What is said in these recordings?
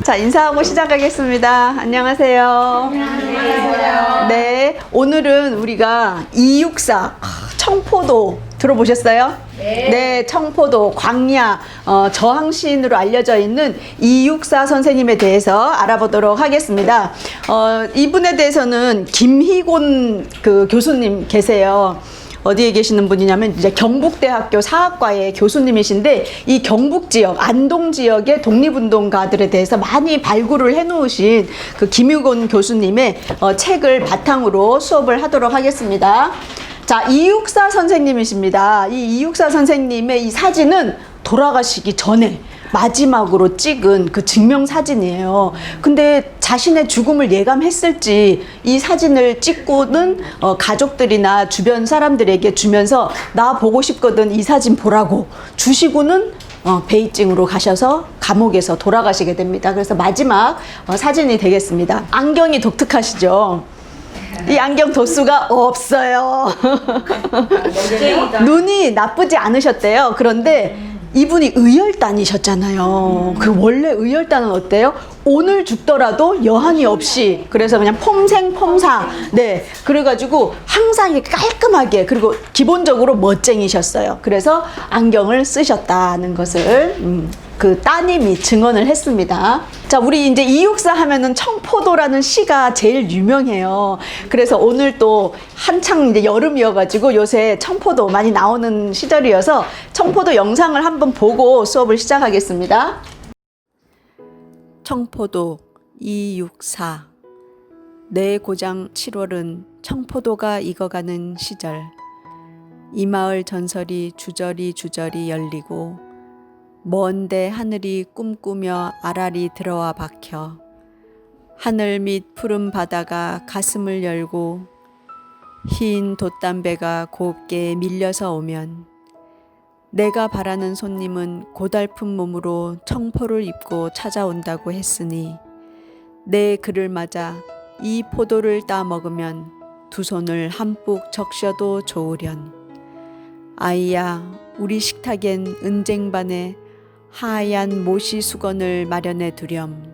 자, 인사하고 시작하겠습니다. 안녕하세요. 안녕하세요. 네, 오늘은 우리가 264 청포도 들어보셨어요? 네, 청포도 광야 저항시인으로 알려져 있는 264 선생님에 대해서 알아보도록 하겠습니다. 이분에 대해서는 김희곤 그 교수님 계세요. 어디에 계시는 분이냐면 이제 경북대학교 사학과의 교수님이신데, 이 경북 지역, 안동 지역의 독립운동가들에 대해서 많이 발굴을 해놓으신 그 김희곤 교수님의 책을 바탕으로 수업을 하도록 하겠습니다. 자, 264 선생님이십니다. 이 264 선생님의 이 사진은 돌아가시기 전에 마지막으로 찍은 그 증명사진이에요. 근데 자신의 죽음을 예감했을지 이 사진을 찍고는 가족들이나 주변 사람들에게 주면서 나 보고 싶거든, 이 사진 보라고 주시고는 베이징으로 가셔서 감옥에서 돌아가시게 됩니다. 그래서 마지막 사진이 되겠습니다. 안경이 독특하시죠? 이 안경 도수가 없어요. 눈이 나쁘지 않으셨대요. 그런데 이분이 의열단이셨잖아요. 그 원래 의열단은 어때요? 오늘 죽더라도 여한이 없이, 그래서 그냥 폼생폼사. 네, 그래가지고 항상 이렇게 깔끔하게, 그리고 기본적으로 멋쟁이셨어요. 그래서 안경을 쓰셨다는 것을 그 따님이 증언을 했습니다. 자, 우리 이제 264 하면은 청포도라는 시가 제일 유명해요. 그래서 오늘 또 한창 이제 여름이어가지고 요새 청포도 많이 나오는 시절이어서 청포도 영상을 한번 보고 수업을 시작하겠습니다. 청포도 264. 내 고장 7월은 청포도가 익어가는 시절. 이 마을 전설이 주저리 열리고 먼데 하늘이 꿈꾸며 아라리 들어와 박혀 하늘 밑 푸른 바다가 가슴을 열고 흰 돛담배가 곱게 밀려서 오면 내가 바라는 손님은 고달픈 몸으로 청포를 입고 찾아온다고 했으니 내 그를 맞아 이 포도를 따 먹으면 두 손을 한뿍 적셔도 좋으련. 아이야, 우리 식탁엔 은쟁반에 하얀 모시 수건을 마련해 두렴.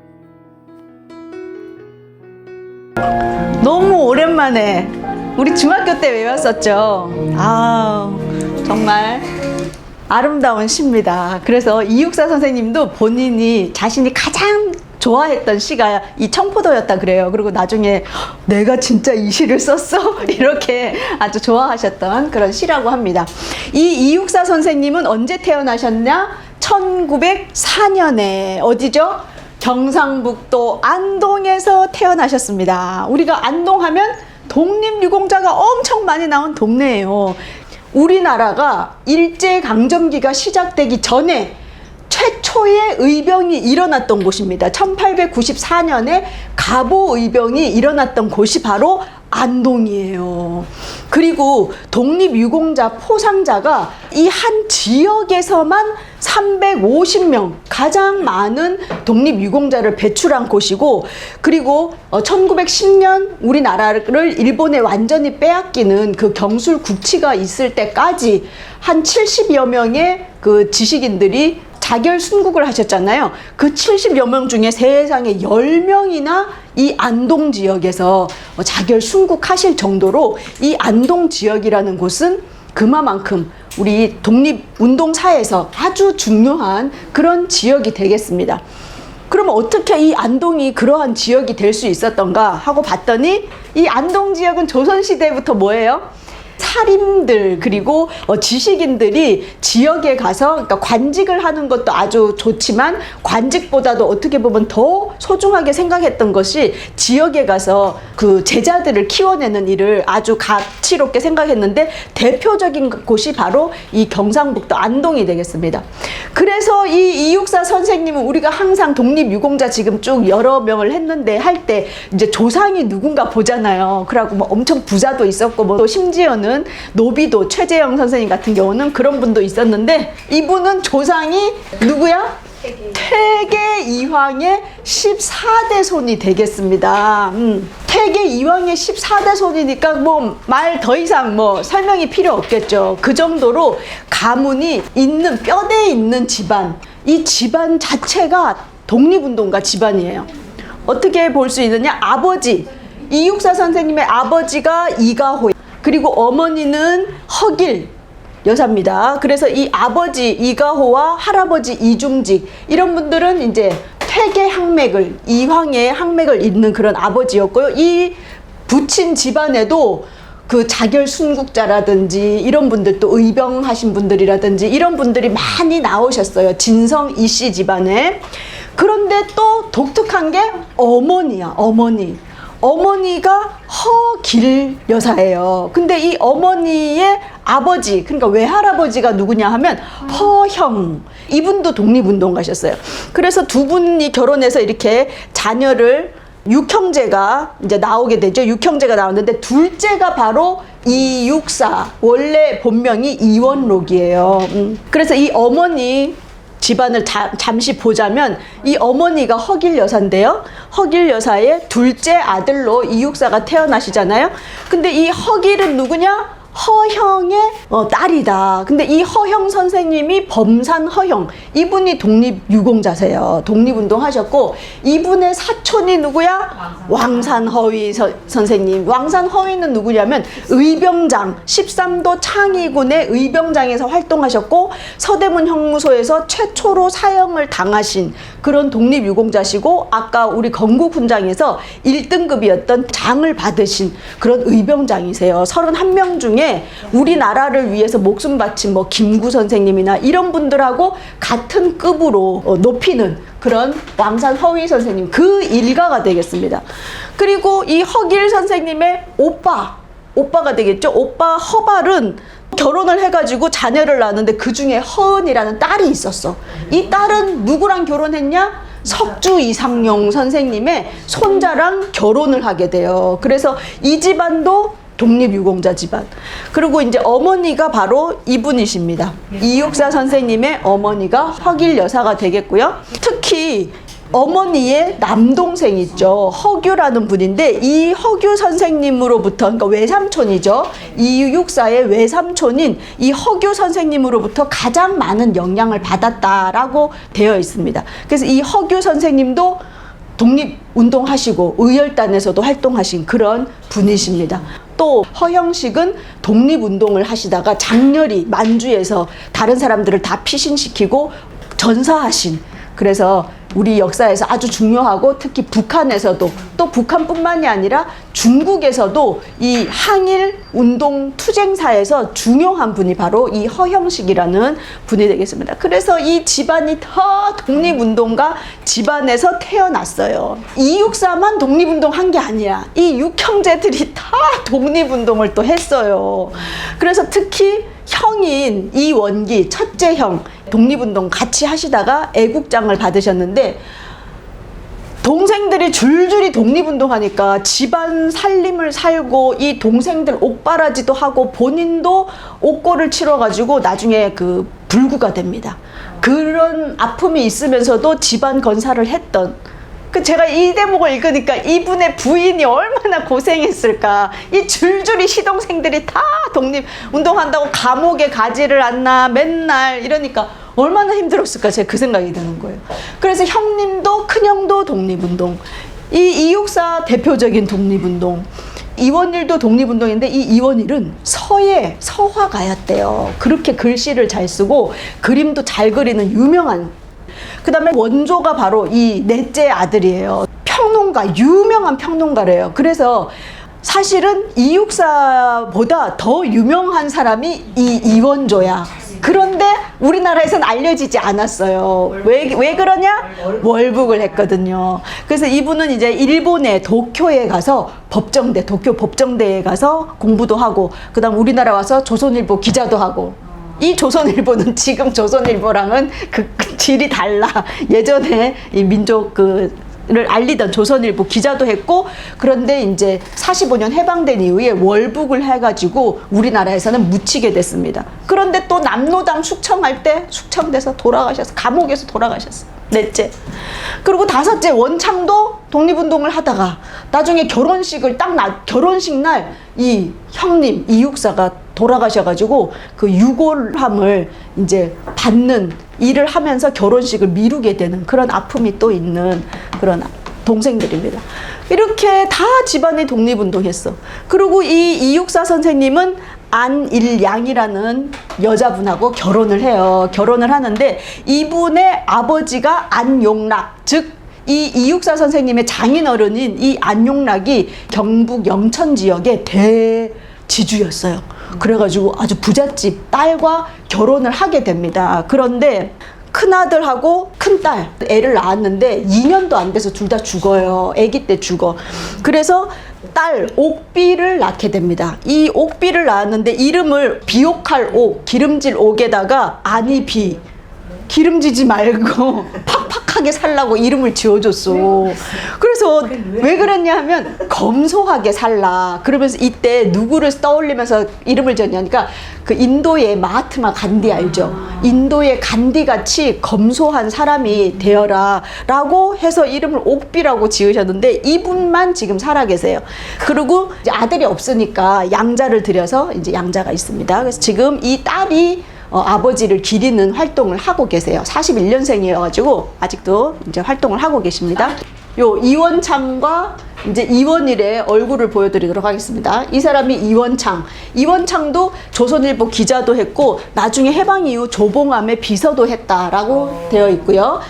너무 오랜만에 우리 중학교 때 외웠었죠. 아, 정말 아름다운 시입니다. 그래서 264 선생님도 본인이 자신이 가장 좋아했던 시가 이 청포도였다 그래요. 그리고 나중에 내가 진짜 이 시를 썼어? 이렇게 아주 좋아하셨던 그런 시라고 합니다. 이 264 선생님은 언제 태어나셨냐? 1904년에 어디죠? 경상북도 안동에서 태어나셨습니다. 우리가 안동하면 독립유공자가 엄청 많이 나온 동네예요. 우리나라가 일제강점기가 시작되기 전에 최초의 의병이 일어났던 곳입니다. 1894년에 갑오의병이 일어났던 곳이 바로 안동이에요. 그리고 독립유공자 포상자가 이 한 지역에서만 350명, 가장 많은 독립유공자를 배출한 곳이고, 그리고 1910년 우리나라를 일본에 완전히 빼앗기는 그 경술국치가 있을 때까지 한 70여 명의 그 지식인들이 자결 순국을 하셨잖아요. 그 70여 명 중에 세상에 10명이나 이 안동 지역에서 자결 순국하실 정도로 이 안동 지역이라는 곳은 그만큼 우리 독립운동사에서 아주 중요한 그런 지역이 되겠습니다. 그러면 어떻게 이 안동이 그러한 지역이 될 수 있었던가 하고 봤더니, 이 안동 지역은 조선시대부터 뭐예요? 사림들, 그리고 지식인들이 지역에 가서, 그러니까 관직을 하는 것도 아주 좋지만 관직보다도 어떻게 보면 더 소중하게 생각했던 것이 지역에 가서 그 제자들을 키워내는 일을 아주 가치롭게 생각했는데, 대표적인 곳이 바로 이 경상북도 안동이 되겠습니다. 그래서 이 264 선생님은 우리가 항상 독립유공자 지금 쭉 여러 명을 했는데 할 때 이제 조상이 누군가 보잖아요. 그러고 뭐 엄청 부자도 있었고, 뭐 또 심지어는 노비도 최재영 선생님 같은 경우는 그런 분도 있었는데, 이분은 조상이 누구야? 태계 이황의 14대 손이 되겠습니다. 태계 이황의 14대 손이니까 뭐 말 더 이상 뭐 설명이 필요 없겠죠. 그 정도로 가문이 있는, 뼈대에 있는 집안, 이 집안 자체가 독립운동가 집안이에요. 어떻게 볼 수 있느냐? 아버지, 이육사 선생님의 아버지가 이가호, 그리고 어머니는 허길 여사입니다. 그래서 이 아버지 이가호와 할아버지 이중직, 이런 분들은 이제 퇴계 항맥을, 이황의 항맥을 잇는 그런 아버지였고요. 이 부친 집안에도 그 자결 순국자라든지 이런 분들, 또 의병하신 분들이라든지 이런 분들이 많이 나오셨어요. 진성 이씨 집안에. 그런데 또 독특한 게 어머니야, 어머니. 어머니가 허길 여사예요. 근데 이 어머니의 아버지, 그러니까 외할아버지가 누구냐 하면 허형. 이분도 독립운동가셨어요. 그래서 두 분이 결혼해서 이렇게 자녀를, 육형제가 이제 나오게 되죠. 육형제가 나왔는데 둘째가 바로 이육사, 원래 본명이 이원록이에요. 그래서 이 어머니 집안을 잠시 보자면 이 어머니가 허길 여사인데요. 허길 여사의 둘째 아들로 이육사가 태어나시잖아요. 근데 이 허길은 누구냐? 허형의 딸이다. 근데 이 허형 선생님이 범산 허형, 이분이 독립유공자세요. 독립운동 하셨고, 이분의 사촌이 누구야? 왕산허위 선생님. 왕산허위는 누구냐면 의병장, 13도 창의군의 의병장에서 활동하셨고, 서대문 형무소에서 최초로 사형을 당하신 그런 독립유공자시고, 아까 우리 건국훈장에서 1등급이었던 장을 받으신 그런 의병장이세요. 31명 중에 우리나라를 위해서 목숨 바친 뭐 김구 선생님이나 이런 분들하고 같은 급으로 높이는 그런 왕산허위 선생님, 그 일가가 되겠습니다. 그리고 이 허길 선생님의 오빠가 되겠죠. 오빠 허발은 결혼을 해가지고 자녀를 낳았는데 그 중에 허은이라는 딸이 있었어. 이 딸은 누구랑 결혼했냐? 석주 이상용 선생님의 손자랑 결혼을 하게 돼요. 그래서 이 집안도 독립유공자 집안. 그리고 이제 어머니가 바로 이분이십니다. 이육사 선생님의 어머니가 허길 여사가 되겠고요. 특히 어머니의 남동생 있죠. 허규라는 분인데, 이 허규 선생님으로부터, 그러니까 외삼촌이죠. 이육사의 외삼촌인 이 허규 선생님으로부터 가장 많은 영향을 받았다라고 되어 있습니다. 그래서 이 허규 선생님도 독립운동하시고 의열단에서도 활동하신 그런 분이십니다. 또 허형식은 독립운동을 하시다가 장렬히 만주에서 다른 사람들을 다 피신시키고 전사하신, 그래서 우리 역사에서 아주 중요하고 특히 북한에서도, 또 북한뿐만이 아니라 중국에서도 이 항일 운동 투쟁사에서 중요한 분이 바로 이 허형식이라는 분이 되겠습니다. 그래서 이 집안이 다 독립운동가 집안에서 태어났어요. 이육사만 독립운동 한 게 아니야. 이 육형제들이 다 독립운동을 또 했어요. 그래서 특히 형인 이원기, 첫째 형, 독립운동 같이 하시다가 애국장을 받으셨는데, 동생들이 줄줄이 독립운동 하니까 집안 살림을 살고 이 동생들 옥바라지도 하고 본인도 옥고를 치러가지고 나중에 그 불구가 됩니다. 그런 아픔이 있으면서도 집안 건사를 했던, 제가 이 대목을 읽으니까 이분의 부인이 얼마나 고생했을까. 이 줄줄이 시동생들이 다 독립운동한다고 감옥에 가지를 않나 맨날 이러니까 얼마나 힘들었을까, 제가 그 생각이 드는 거예요. 그래서 형님도 큰형도 독립운동, 이 이육사 대표적인 독립운동, 이원일도 독립운동인데 이 이원일은 서화가였대요. 그렇게 글씨를 잘 쓰고 그림도 잘 그리는 유명한, 그 다음에 원조가 바로 이 넷째 아들이에요. 평론가, 유명한 평론가래요. 그래서 사실은 이육사보다 더 유명한 사람이 이 이원조야. 그런데 우리나라에서는 알려지지 않았어요. 왜 그러냐? 월북을 했거든요. 그래서 이분은 이제 일본의 도쿄에 가서 도쿄 법정대에 가서 공부도 하고, 그 다음 우리나라 와서 조선일보 기자도 하고, 이 조선일보는 지금 조선일보랑은 그 질이 달라. 예전에 이 민족 를 알리던 조선일보 기자도 했고, 그런데 이제 45년 해방된 이후에 월북을 해가지고 우리나라에서는 묻히게 됐습니다. 그런데 또 남로당 숙청할 때 숙청돼서 돌아가셨어. 감옥에서 돌아가셨어. 넷째. 그리고 다섯째 원창도 독립운동을 하다가 나중에 결혼식 날 이 형님 이육사가 돌아가셔가지고 그 유골함을 이제 받는 일을 하면서 결혼식을 미루게 되는 그런 아픔이 또 있는 그런 동생들입니다. 이렇게 다 집안이 독립운동했어. 그리고 이 이육사 선생님은 안일양이라는 여자분하고 결혼을 해요. 결혼을 하는데 이분의 아버지가 안용락, 즉 이 이육사 선생님의 장인어른인 이 안용락이 경북 영천 지역의 대지주였어요. 그래가지고 아주 부잣집 딸과 결혼을 하게 됩니다. 그런데 큰아들하고 큰딸 애를 낳았는데 2년도 안 돼서 둘 다 죽어요. 아기 때 죽어. 그래서 딸 옥비를 낳게 됩니다. 이 옥비를 낳았는데 이름을 비옥할 옥, 기름질 옥에다가 아니 비, 기름지지 말고 팍팍하게 살라고 이름을 지어줬어. 그래서 왜 그랬냐 하면 검소하게 살라. 그러면서 이때 누구를 떠올리면서 이름을 지었냐니까 그 인도의 마하트마 간디 알죠? 인도의 간디 같이 검소한 사람이 되어라 라고 해서 이름을 옥비라고 지으셨는데 이분만 지금 살아 계세요. 그리고 이제 아들이 없으니까 양자를 들여서 이제 양자가 있습니다. 그래서 지금 이 딸이 아버지를 기리는 활동을 하고 계세요. 41년생이어가지고 아직도 이제 활동을 하고 계십니다. 요 이원창과 이제 이원일의 얼굴을 보여드리도록 하겠습니다. 이 사람이 이원창. 이원창도 조선일보 기자도 했고 나중에 해방 이후 조봉암의 비서도 했다라고 되어 있고요.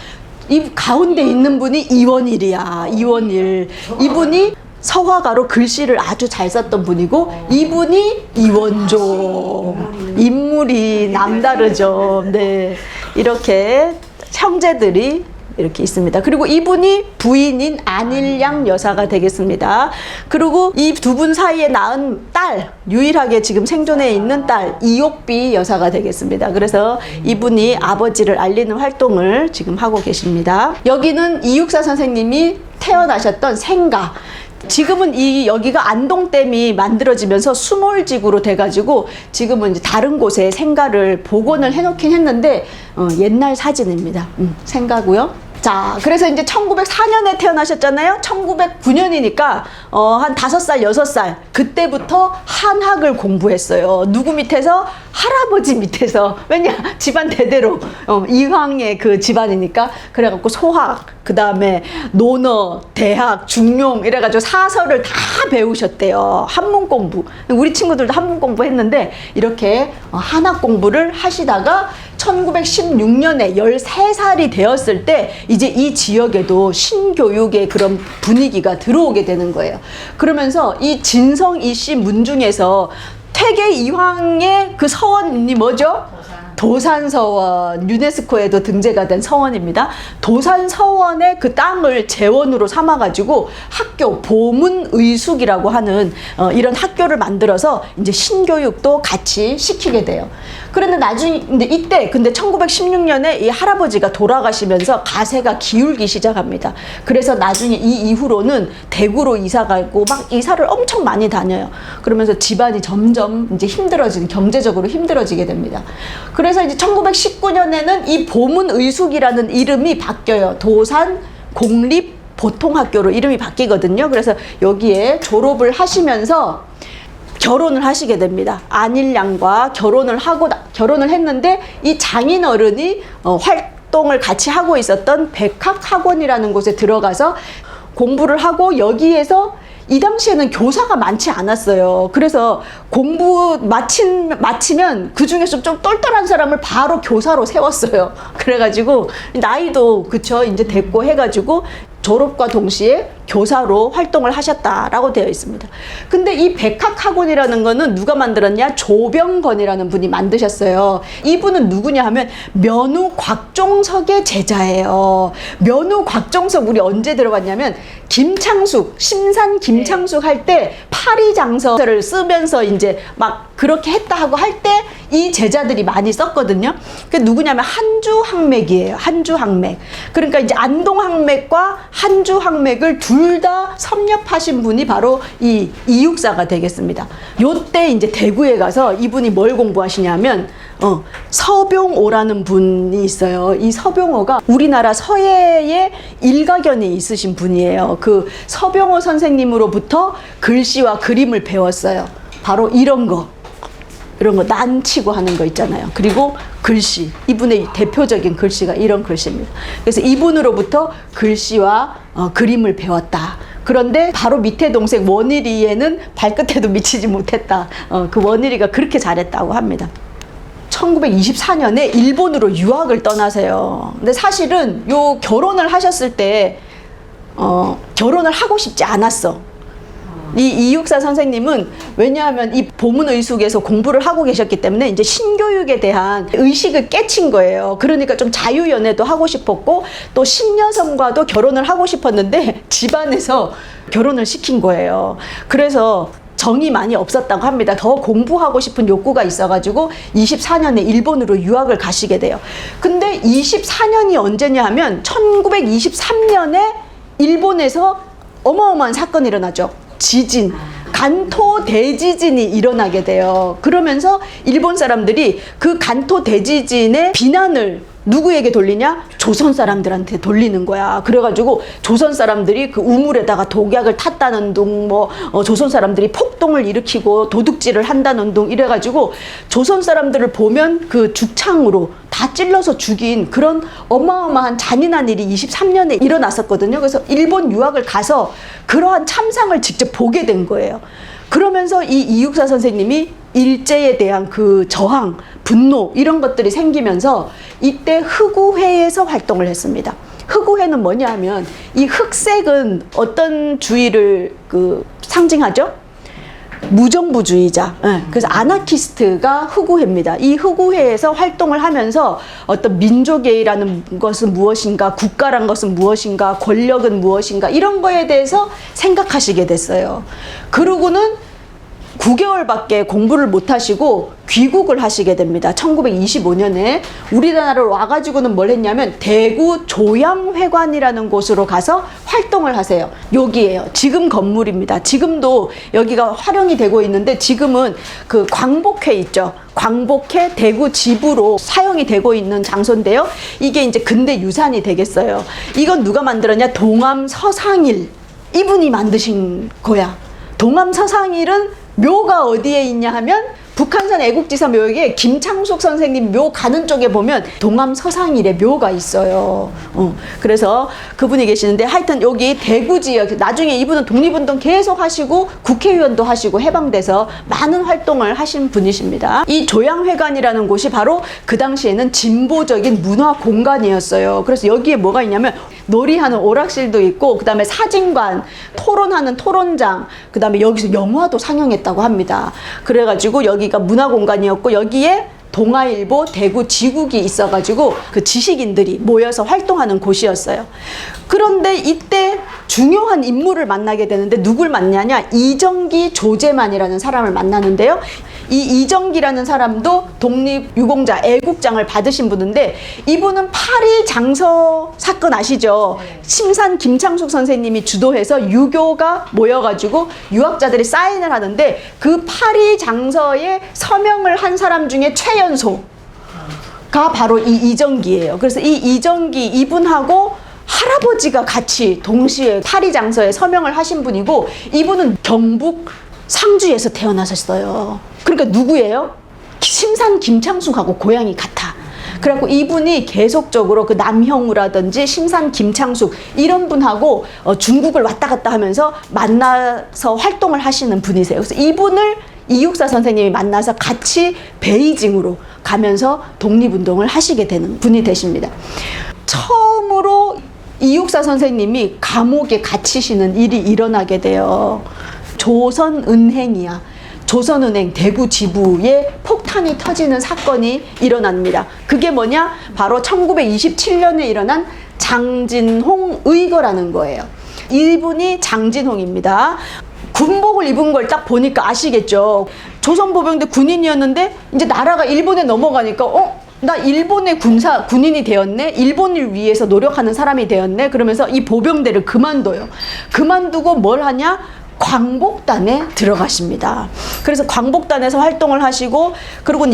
이 가운데 있는 분이 이원일이야. 이원일. 이분이 서화가로 글씨를 아주 잘 썼던 분이고 이분이 이원조. 인물이 남다르죠. 네, 이렇게 형제들이 이렇게 있습니다. 그리고 이분이 부인인 안일양 여사가 되겠습니다. 그리고 이 두 분 사이에 낳은 딸, 유일하게 지금 생존해 있는 딸 이옥비 여사가 되겠습니다. 그래서 이분이 아버지를 알리는 활동을 지금 하고 계십니다. 여기는 이육사 선생님이 태어나셨던 생가. 지금은 여기가 안동댐이 만들어지면서 수몰지구로 돼가지고 지금은 이제 다른 곳에 생가를 복원을 해놓긴 했는데 옛날 사진입니다. 생가고요. 자, 그래서 이제 1904년에 태어나셨잖아요. 1909년이니까 한 5살, 6살 그때부터 한학을 공부했어요. 누구 밑에서? 할아버지 밑에서. 왜냐? 집안 대대로 이황의 그 집안이니까. 그래갖고 소학, 그 다음에 논어, 대학, 중용 이래가지고 사설을 다 배우셨대요. 한문 공부. 우리 친구들도 한문 공부했는데 이렇게 한학 공부를 하시다가 1916년에 13살이 되었을 때 이제 이 지역에도 신교육의 그런 분위기가 들어오게 되는 거예요. 그러면서 이 진성 이씨 문중에서 퇴계 이황의 그 서원이 뭐죠? 도산서원, 유네스코에도 등재가 된 서원입니다. 도산서원의 그 땅을 재원으로 삼아가지고 학교, 보문의숙이라고 하는 이런 학교를 만들어서 이제 신교육도 같이 시키게 돼요. 그런데 나중에, 근데 1916년에 이 할아버지가 돌아가시면서 가세가 기울기 시작합니다. 그래서 나중에 이 이후로는 대구로 이사 가고 막 이사를 엄청 많이 다녀요. 그러면서 집안이 점점 이제 경제적으로 힘들어지게 됩니다. 그래서 이제 1919년에는 이 보문의숙이라는 이름이 바뀌어요. 도산 공립 보통학교로 이름이 바뀌거든요. 그래서 여기에 졸업을 하시면서 결혼을 하시게 됩니다. 안일양과 결혼을 했는데 이 장인어른이 활동을 같이 하고 있었던 백학학원이라는 곳에 들어가서 공부를 하고 여기에서 이 당시에는 교사가 많지 않았어요. 그래서 공부 마치면 그 중에서 좀 똘똘한 사람을 바로 교사로 세웠어요. 그래가지고 나이도 그쵸 이제 됐고 해가지고 졸업과 동시에 교사로 활동을 하셨다라고 되어 있습니다. 근데 이 백학학원이라는 거는 누가 만들었냐? 조병건이라는 분이 만드셨어요. 이분은 누구냐 하면 면우 곽종석의 제자예요. 면우 곽종석 우리 언제 들어봤냐면 김창숙, 심산 김창숙 할 때 파리장서를 쓰면서 이제 막 그렇게 했다 하고 할 때 이 제자들이 많이 썼거든요. 그 누구냐면 한주항맥이에요. 한주항맥. 그러니까 이제 안동항맥과 한주항맥을 둘 다 섭렵하신 분이 바로 이 이육사가 되겠습니다. 요때 이제 대구에 가서 이분이 뭘 공부하시냐면 서병오라는 분이 있어요. 이 서병오가 우리나라 서예에 일가견이 있으신 분이에요. 그 서병오 선생님으로부터 글씨와 그림을 배웠어요. 바로 이런 거. 이런 거 난치고 하는 거 있잖아요. 그리고 글씨, 이분의 대표적인 글씨가 이런 글씨입니다. 그래서 이분으로부터 글씨와 그림을 배웠다. 그런데 바로 밑에 동생 원일이에는 발끝에도 미치지 못했다. 그 원일이가 그렇게 잘했다고 합니다. 1924년에 일본으로 유학을 떠나세요. 근데 사실은 요 결혼을 하셨을 때 결혼을 하고 싶지 않았어. 이 이육사 선생님은 왜냐하면 이 보문의숙에서 공부를 하고 계셨기 때문에 이제 신교육에 대한 의식을 깨친 거예요. 그러니까 좀 자유연애도 하고 싶었고 또 신여성과도 결혼을 하고 싶었는데 집안에서 결혼을 시킨 거예요. 그래서 정이 많이 없었다고 합니다. 더 공부하고 싶은 욕구가 있어가지고 24년에 일본으로 유학을 가시게 돼요. 근데 24년이 언제냐 하면 1923년에 일본에서 어마어마한 사건이 일어나죠. 지진, 간토 대지진이 일어나게 돼요. 그러면서 일본 사람들이 그 간토 대지진의 비난을 누구에게 돌리냐? 조선 사람들한테 돌리는 거야. 그래가지고 조선 사람들이 그 우물에다가 독약을 탔다는 둥, 조선 사람들이 폭동을 일으키고 도둑질을 한다는 둥 이래가지고 조선 사람들을 보면 그 죽창으로 다 찔러서 죽인 그런 어마어마한 잔인한 일이 23년에 일어났었거든요. 그래서 일본 유학을 가서 그러한 참상을 직접 보게 된 거예요. 그러면서 이 이육사 선생님이 일제에 대한 그 저항, 분노 이런 것들이 생기면서 이때 흑우회에서 활동을 했습니다. 흑우회는 뭐냐 하면 이 흑색은 어떤 주의를 상징하죠? 무정부주의자. 그래서 아나키스트가 흑우회입니다. 이 흑우회에서 활동을 하면서 어떤 민족애라는 것은 무엇인가, 국가란 것은 무엇인가, 권력은 무엇인가 이런 거에 대해서 생각하시게 됐어요. 그러고는 9개월밖에 공부를 못 하시고 귀국을 하시게 됩니다. 1925년에 우리나라로 와가지고는 뭘 했냐면 대구 조양회관이라는 곳으로 가서 활동을 하세요. 여기에요. 지금 건물입니다. 지금도 여기가 활용이 되고 있는데 지금은 그 광복회 있죠. 광복회 대구 지부로 사용이 되고 있는 장소인데요. 이게 이제 근대 유산이 되겠어요. 이건 누가 만들었냐? 동암 서상일. 이분이 만드신 거야. 동암 서상일은 묘가 어디에 있냐 하면 북한산 애국지사 묘역에 김창숙 선생님 묘 가는 쪽에 보면 동암 서상일의 묘가 있어요. 그래서 그분이 계시는데 하여튼 여기 대구 지역 나중에 이분은 독립운동 계속 하시고 국회의원도 하시고 해방돼서 많은 활동을 하신 분이십니다. 이 조양회관이라는 곳이 바로 그 당시에는 진보적인 문화 공간이었어요. 그래서 여기에 뭐가 있냐면 놀이하는 오락실도 있고 그 다음에 사진관, 토론하는 토론장, 그 다음에 여기서 영화도 상영했다고 합니다. 그래가지고 여기가 문화공간이었고 여기에 동아일보 대구 지국이 있어가지고 그 지식인들이 모여서 활동하는 곳이었어요. 그런데 이때 중요한 인물을 만나게 되는데 누굴 만나냐? 이정기 조재만이라는 사람을 만나는데요. 이 이정기라는 사람도 독립유공자 애국장을 받으신 분인데 이분은 파리 장서 사건 아시죠? 심산 김창숙 선생님이 주도해서 유교가 모여가지고 유학자들이 사인을 하는데 그 파리 장서에 서명을 한 사람 중에 최연소가 바로 이 이정기예요. 그래서 이 이정기 이분하고 할아버지가 같이 동시에 파리 장서에 서명을 하신 분이고 이분은 경북 상주에서 태어나셨어요. 그러니까 누구예요? 심산 김창숙하고 고향이 같아. 그래갖고 이분이 계속적으로 그 남형우라든지 심산 김창숙 이런 분하고 중국을 왔다 갔다 하면서 만나서 활동을 하시는 분이세요. 그래서 이분을 이육사 선생님이 만나서 같이 베이징으로 가면서 독립운동을 하시게 되는 분이 되십니다. 처음으로 이육사 선생님이 감옥에 갇히시는 일이 일어나게 돼요. 조선은행이야. 조선은행 대구 지부에 폭탄이 터지는 사건이 일어납니다. 그게 뭐냐? 바로 1927년에 일어난 장진홍 의거라는 거예요. 이분이 장진홍입니다. 군복을 입은 걸 딱 보니까 아시겠죠? 조선보병대 군인이었는데 이제 나라가 일본에 넘어가니까 나 일본의 군인이 되었네. 일본을 위해서 노력하는 사람이 되었네. 그러면서 이 보병대를 그만둬요. 그만두고 뭘 하냐? 광복단에 들어가십니다. 그래서 광복단에서 활동을 하시고 그리고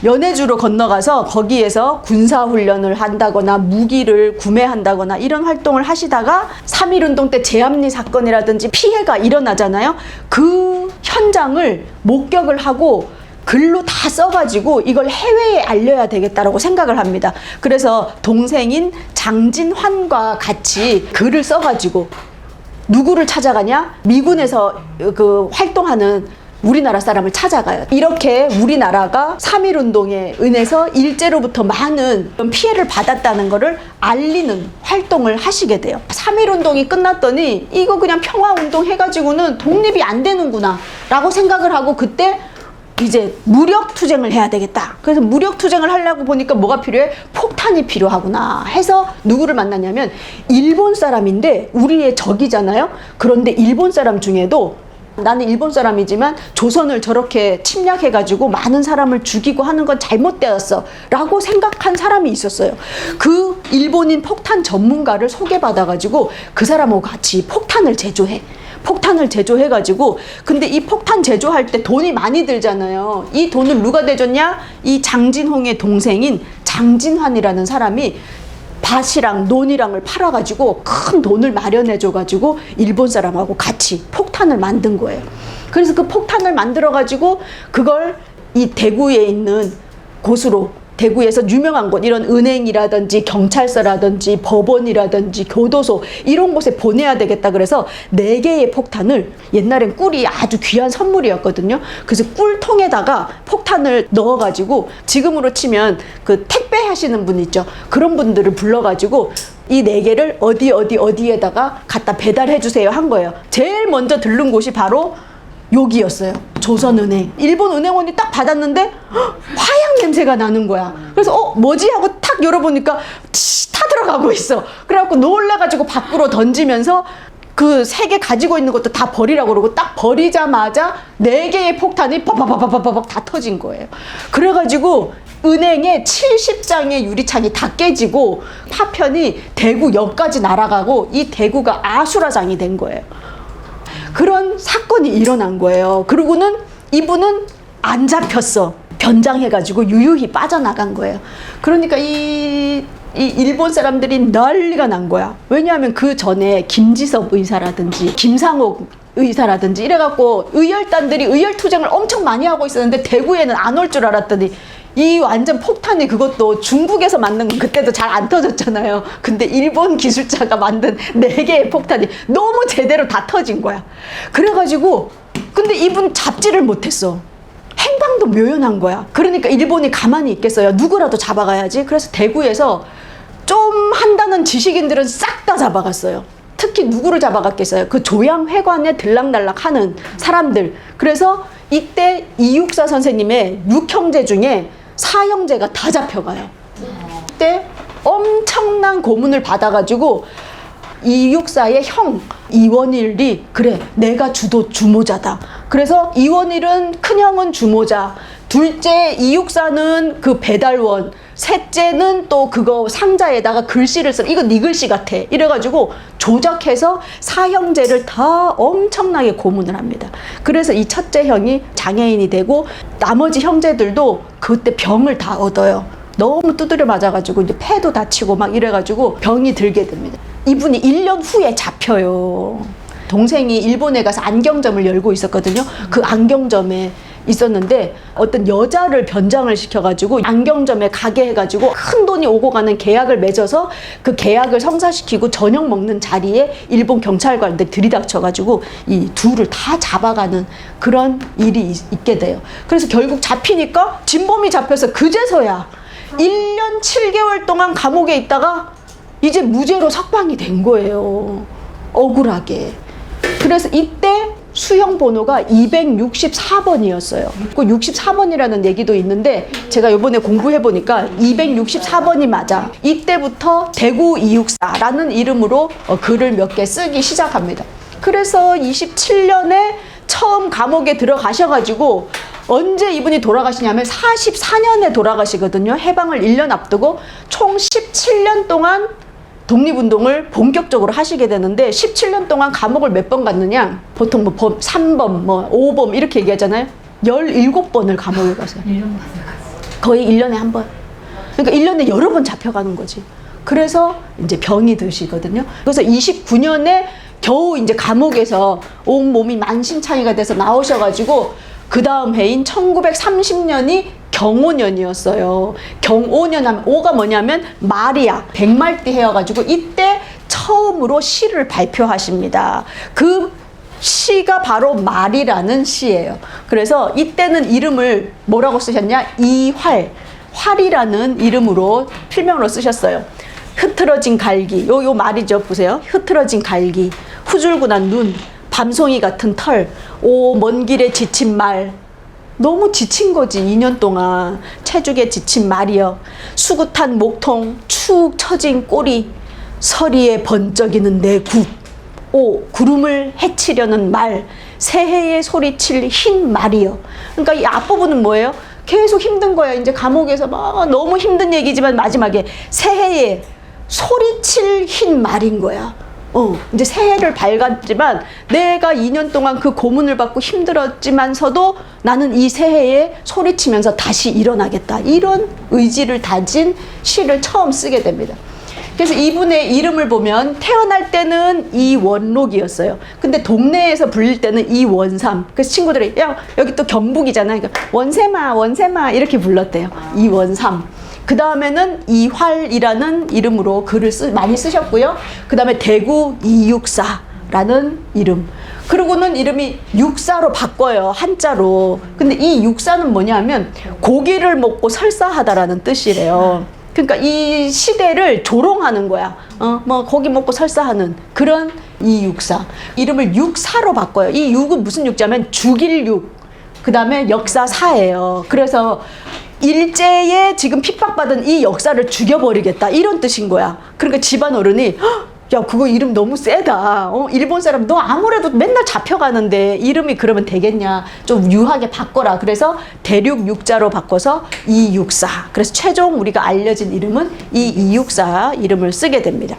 연해주로 건너가서 거기에서 군사훈련을 한다거나 무기를 구매한다거나 이런 활동을 하시다가 3.1운동 때 제암리 사건이라든지 피해가 일어나잖아요. 그 현장을 목격을 하고 글로 다 써가지고 이걸 해외에 알려야 되겠다라고 생각을 합니다. 그래서 동생인 장진환과 같이 글을 써가지고 누구를 찾아가냐? 미군에서 그 활동하는 우리나라 사람을 찾아가요. 이렇게 우리나라가 3.1운동에 인해서 일제로부터 많은 피해를 받았다는 것을 알리는 활동을 하시게 돼요. 3.1운동이 끝났더니 이거 그냥 평화운동 해가지고는 독립이 안 되는구나 라고 생각을 하고 그때 이제 무력투쟁을 해야 되겠다. 그래서 무력투쟁을 하려고 보니까 뭐가 필요해? 폭탄이 필요하구나 해서 누구를 만났냐면 일본 사람인데 우리의 적이잖아요. 그런데 일본 사람 중에도 나는 일본 사람이지만 조선을 저렇게 침략해가지고 많은 사람을 죽이고 하는 건 잘못되었어 라고 생각한 사람이 있었어요. 그 일본인 폭탄 전문가를 소개받아가지고 그 사람하고 같이 폭탄을 제조해가지고 근데 이 폭탄 제조할 때 돈이 많이 들잖아요. 이 돈을 누가 대줬냐? 이 장진홍의 동생인 장진환이라는 사람이 밭이랑 논이랑을 팔아가지고 큰 돈을 마련해줘가지고 일본 사람하고 같이 폭탄을 만든 거예요. 그래서 그 폭탄을 만들어가지고 그걸 이 대구에 있는 곳으로 대구에서 유명한 곳 이런 은행이라든지 경찰서라든지 법원이라든지 교도소 이런 곳에 보내야 되겠다 그래서 4개의 폭탄을 옛날엔 꿀이 아주 귀한 선물이었거든요. 그래서 꿀통에다가 폭탄을 넣어가지고 지금으로 치면 그 택배 하시는 분 있죠. 그런 분들을 불러가지고 이 4개를 어디에다가 갖다 배달해 주세요 한 거예요. 제일 먼저 들른 곳이 바로 여기였어요. 조선은행. 일본 은행원이 딱 받았는데 화약 냄새가 나는 거야. 그래서 뭐지 하고 탁 열어보니까 타들어가고 있어. 그래갖고 놀래가지고 밖으로 던지면서 그 3개 가지고 있는 것도 다 버리라고 그러고 딱 버리자마자 4개의 폭탄이 바바바바바박 다 터진 거예요. 그래가지고 은행에 70장의 유리창이 다 깨지고 파편이 대구역까지 날아가고 이 대구가 아수라장이 된 거예요. 그런 사건이 일어난 거예요. 그러고는 이분은 안 잡혔어. 변장해가지고 유유히 빠져나간 거예요. 그러니까 이 일본 사람들이 난리가 난 거야. 왜냐하면 그 전에 김지섭 의사라든지 김상옥 의사라든지 이래갖고 의열단들이 의열투쟁을 엄청 많이 하고 있었는데 대구에는 안 올 줄 알았더니 이 완전 폭탄이 그것도 중국에서 만든 건 그때도 잘 안 터졌잖아요. 근데 일본 기술자가 만든 4개의 폭탄이 너무 제대로 다 터진 거야. 그래가지고 근데 이분 잡지를 못했어. 행방도 묘연한 거야. 그러니까 일본이 가만히 있겠어요. 누구라도 잡아가야지. 그래서 대구에서 좀 한다는 지식인들은 싹 다 잡아갔어요. 특히 누구를 잡아갔겠어요? 그 조양회관에 들락날락 하는 사람들. 그래서 이때 이육사 선생님의 6형제 중에 4형제가 다 잡혀가요. 그때 엄청난 고문을 받아가지고 이육사의 형 이원일이 그래 내가 주모자다. 그래서 이원일은 큰형은 주모자, 둘째 이육사는 그 배달원, 셋째는 또 그거 상자에다가 글씨를 써. 이거 네 글씨 같아. 이래가지고 조작해서 4형제를 다 엄청나게 고문을 합니다. 그래서 이 첫째 형이 장애인이 되고 나머지 형제들도 그때 병을 다 얻어요. 너무 두드려 맞아가지고 이제 폐도 다치고 막 이래가지고 병이 들게 됩니다. 이분이 1년 후에 잡혀요. 동생이 일본에 가서 안경점을 열고 있었거든요. 그 안경점에 있었는데 어떤 여자를 변장을 시켜가지고 안경점에 가게 해가지고 큰 돈이 오고 가는 계약을 맺어서 그 계약을 성사시키고 저녁 먹는 자리에 일본 경찰관들 들이닥쳐가지고 이 둘을 다 잡아가는 그런 일이 있게 돼요. 그래서 결국 잡히니까 진범이 잡혀서 그제서야 1년 7개월 동안 감옥에 있다가 이제 무죄로 석방이 된 거예요. 억울하게. 그래서 이때 수형 번호가 264번이었어요. 그 64번이라는 얘기도 있는데 제가 이번에 공부해보니까 264번이 맞아. 이때부터 대구 이육사라는 이름으로 글을 몇 개 쓰기 시작합니다. 그래서 27년에 처음 감옥에 들어가셔가지고 언제 이분이 돌아가시냐면 44년에 돌아가시거든요. 해방을 1년 앞두고 총 17년 동안 독립운동을 본격적으로 하시게 되는데 17년 동안 감옥을 몇 번 갔느냐? 보통 뭐 3번, 뭐 5번 이렇게 얘기하잖아요. 17번을 감옥에 갔어요. 거의 1년에 한 번. 그러니까 1년에 여러 번 잡혀가는 거지. 그래서 이제 병이 드시거든요. 그래서 29년에 겨우 이제 감옥에서 온몸이 만신창이가 돼서 나오셔가지고 그 다음 해인 1930년이 경오년이었어요. 경오년 하면 오가 뭐냐면 말이야. 백말띠 해여가지고 이때 처음으로 시를 발표하십니다. 그 시가 바로 말이라는 시예요. 그래서 이때는 이름을 뭐라고 쓰셨냐? 이활, 활이라는 이름으로 필명으로 쓰셨어요. 흐트러진 갈기, 요 말이죠. 보세요. 흐트러진 갈기, 후줄근한 눈, 밤송이 같은 털, 오 먼 길에 지친 말. 너무 지친 거지. 2년 동안 체죽에 지친 말이여. 수긋한 목통, 축 처진 꼬리, 서리에 번쩍이는 내 굽. 오 구름을 해치려는 말, 새해에 소리칠 흰 말이여. 그러니까 이 앞부분은 뭐예요? 계속 힘든 거야. 이제 감옥에서 막 너무 힘든 얘기지만 마지막에 새해에 소리칠 흰 말인 거야. 이제 새해를 밝았지만 내가 2년 동안 그 고문을 받고 힘들었지만서도 나는 이 새해에 소리치면서 다시 일어나겠다. 이런 의지를 다진 시를 처음 쓰게 됩니다. 그래서 이분의 이름을 보면 태어날 때는 이원록이었어요. 근데 동네에서 불릴 때는 이원삼. 그래서 친구들이 야 여기 또 경북이잖아. 그러니까 원세마 원세마 이렇게 불렀대요. 이원삼. 그 다음에는 이활이라는 이름으로 글을 많이 쓰셨고요. 그 다음에 대구 이육사라는 이름. 그리고는 이름이 육사로 바꿔요. 한자로. 근데 이 육사는 뭐냐 하면 고기를 먹고 설사하다라는 뜻이래요. 그러니까 이 시대를 조롱하는 거야. 뭐 고기 먹고 설사하는 그런 이육사. 이름을 육사로 바꿔요. 이 육은 무슨 육자면 죽일 육. 그 다음에 역사사예요. 그래서 일제에 지금 핍박받은 이 역사를 죽여버리겠다 이런 뜻인 거야. 그러니까 집안 어른이 야 그거 이름 너무 세다. 일본 사람 너 아무래도 맨날 잡혀가는데 이름이 그러면 되겠냐. 좀 유하게 바꿔라. 그래서 대륙 육자로 바꿔서 이육사. 그래서 최종 우리가 알려진 이름은 이 이육사 이름을 쓰게 됩니다.